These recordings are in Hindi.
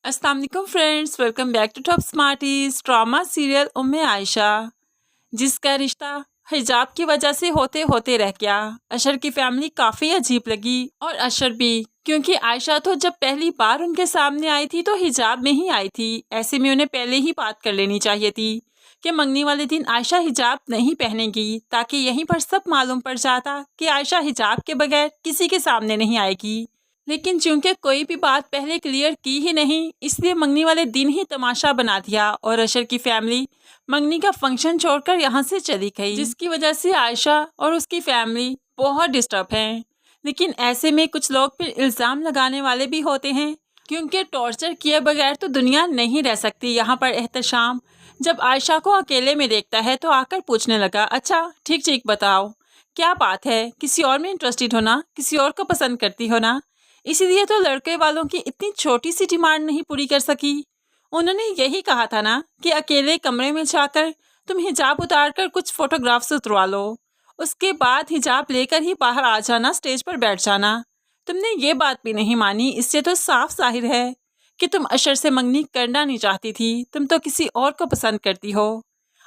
अस्सलाम वालेकुम friends, welcome back to top smarties. Drama serial Umme Ayesha, जिसका रिश्ता हिजाब की वजह से होते होते रह गया। अशर की फैमिली काफ़ी अजीब लगी और अशर भी, क्योंकि आयशा तो जब पहली बार उनके सामने आई थी तो हिजाब में ही आई थी। ऐसे में उन्हें पहले ही बात कर लेनी चाहिए थी कि मंगनी वाले दिन आयशा हिजाब नहीं पहनेगी, ताकि यहीं पर सब मालूम पड़ जाता कि आयशा हिजाब के बगैर किसी के सामने नहीं आएगी। लेकिन चूंकि कोई भी बात पहले क्लियर की ही नहीं, इसलिए मंगनी वाले दिन ही तमाशा बना दिया और अशर की फैमिली मंगनी का फंक्शन छोड़कर यहाँ से चली गई, जिसकी वजह से आयशा और उसकी फैमिली बहुत डिस्टर्ब हैं। लेकिन ऐसे में कुछ लोग फिर इल्ज़ाम लगाने वाले भी होते हैं, क्योंकि टॉर्चर किए बगैर तो दुनिया नहीं रह सकती। यहाँ पर एहतशाम जब आयशा को अकेले में देखता है तो आकर पूछने लगा, अच्छा ठीक ठीक बताओ, क्या बात है, किसी और में इंटरेस्टेड हो ना, किसी और को पसंद करती हो ना, इसीलिए तो लड़के वालों की इतनी छोटी सी डिमांड नहीं पूरी कर सकी। उन्होंने यही कहा था ना कि अकेले कमरे में जाकर तुम हिजाब उतार कर कुछ फोटोग्राफ्स उतरवा लो, उसके बाद हिजाब लेकर ही बाहर आ जाना, स्टेज पर बैठ जाना। तुमने ये बात भी नहीं मानी। इससे तो साफ जाहिर है कि तुम अशर से मंगनी करना नहीं चाहती थी, तुम तो किसी और को पसंद करती हो।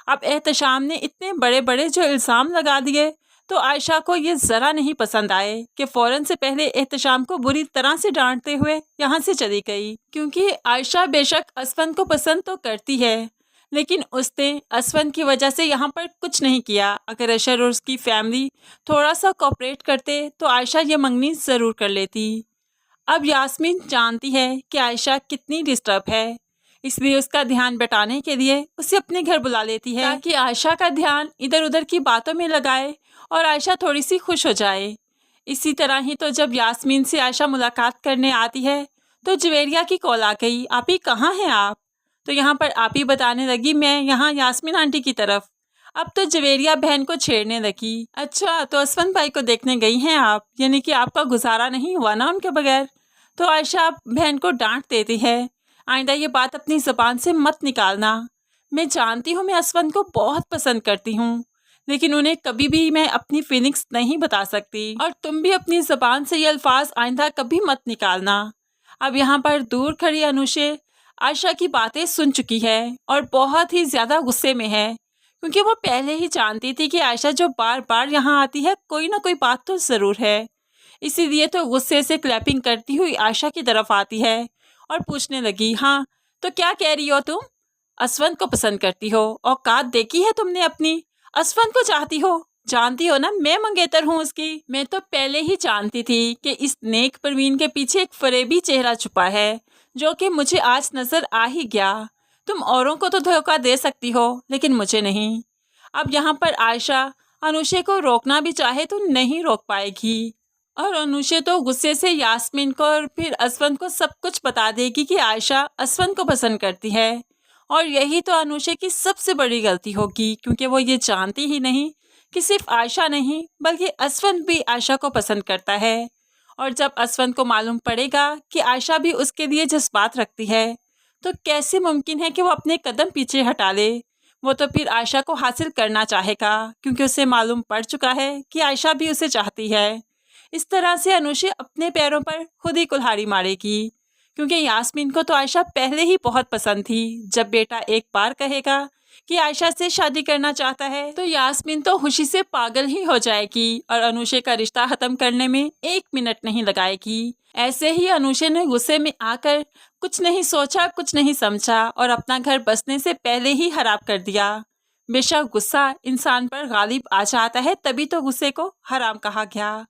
अब एहतशाम ने इतने बड़े बड़े जो इल्ज़ाम लगा दिए तो आयशा को ये ज़रा नहीं पसंद आए कि फ़ौरन से पहले एहतशाम को बुरी तरह से डांटते हुए यहाँ से चली गई, क्योंकि आयशा बेशक असफन को पसंद तो करती है, लेकिन उसने असफन की वजह से यहाँ पर कुछ नहीं किया। अगर अशर और उसकी फैमिली थोड़ा सा कोऑपरेट करते तो आयशा ये मंगनी ज़रूर कर लेती। अब यास्मीन जानती है कि आयशा कितनी डिस्टर्ब है, इसलिए उसका ध्यान बटाने के लिए उसे अपने घर बुला लेती है, ताकि आयशा का ध्यान इधर उधर की बातों में लगाए और आयशा थोड़ी सी खुश हो जाए। इसी तरह ही तो जब यास्मीन से आयशा मुलाकात करने आती है तो जवेरिया की कॉल आ गई, आपी कहाँ हैं आप? तो यहाँ पर आपी बताने लगी, मैं यहाँ यास्मीन आंटी की तरफ। अब तो जवेरिया बहन को छेड़ने लगी, अच्छा तो असफन भाई को देखने गई हैं आप, यानी कि आपका गुजारा नहीं हुआ ना उनके बगैर। तो आयशा बहन को डांट देती है, आइंदा ये बात अपनी ज़बान से मत निकालना। मैं जानती हूँ मैं असफन को बहुत पसंद करती हूँ, लेकिन उन्हें कभी भी मैं अपनी फीलिंग्स नहीं बता सकती, और तुम भी अपनी ज़बान से ये अल्फाज आइंदा कभी मत निकालना। अब यहाँ पर दूर खड़ी अनुशे आयशा की बातें सुन चुकी है और बहुत ही ज़्यादा गुस्से में है, क्योंकि वो पहले ही जानती थी कि आयशा जो बार बार यहाँ आती है कोई ना कोई बात तो ज़रूर है। इसीलिए तो गुस्से से क्लैपिंग करती हुई आयशा की तरफ आती है और पूछने लगी, हाँ तो क्या कह रही हो तुम? असफन को पसंद करती हो, औकात देखी है तुमने अपनी? असफन को चाहती हो? जानती हो ना मैं मंगेतर हूँ उसकी। मैं तो पहले ही जानती थी कि इस नेक परवीन के पीछे एक फरेबी चेहरा छुपा है, जो कि मुझे आज नजर आ ही गया। तुम औरों को तो धोखा दे सकती हो, लेकिन मुझे नहीं। अब यहाँ पर आयशा अनुशे को रोकना भी चाहे तो नहीं रोक पाएगी, और अनुशे तो गुस्से से यास्मीन को और फिर असफन को सब कुछ बता देगी कि आयशा असफन को पसंद करती है। और यही तो अनुशे की सबसे बड़ी गलती होगी, क्योंकि वो ये जानती ही नहीं कि सिर्फ आयशा नहीं बल्कि असफन भी आयशा को पसंद करता है। और जब असफन को मालूम पड़ेगा कि आयशा भी उसके लिए जज्बात रखती है, तो कैसे मुमकिन है कि वो अपने कदम पीछे हटा ले। वो तो फिर आयशा को हासिल करना चाहेगा, क्योंकि उसे मालूम पड़ चुका है कि आयशा भी उसे चाहती है। इस तरह से अनुशे अपने पैरों पर खुद ही कुल्हाड़ी मारेगी, क्योंकि यास्मीन को तो आयशा पहले ही बहुत पसंद थी। जब बेटा एक बार कहेगा कि आयशा से शादी करना चाहता है तो यास्मीन तो खुशी से पागल ही हो जाएगी और अनुशे का रिश्ता ख़त्म करने में 1 मिनट नहीं लगाएगी। ऐसे ही अनुशे ने गुस्से में आकर कुछ नहीं सोचा कुछ नहीं समझा और अपना घर बसने से पहले ही हराम कर दिया। बेशक गुस्सा इंसान पर गालिब आ जाता है, तभी तो गुस्से को हराम कहा गया।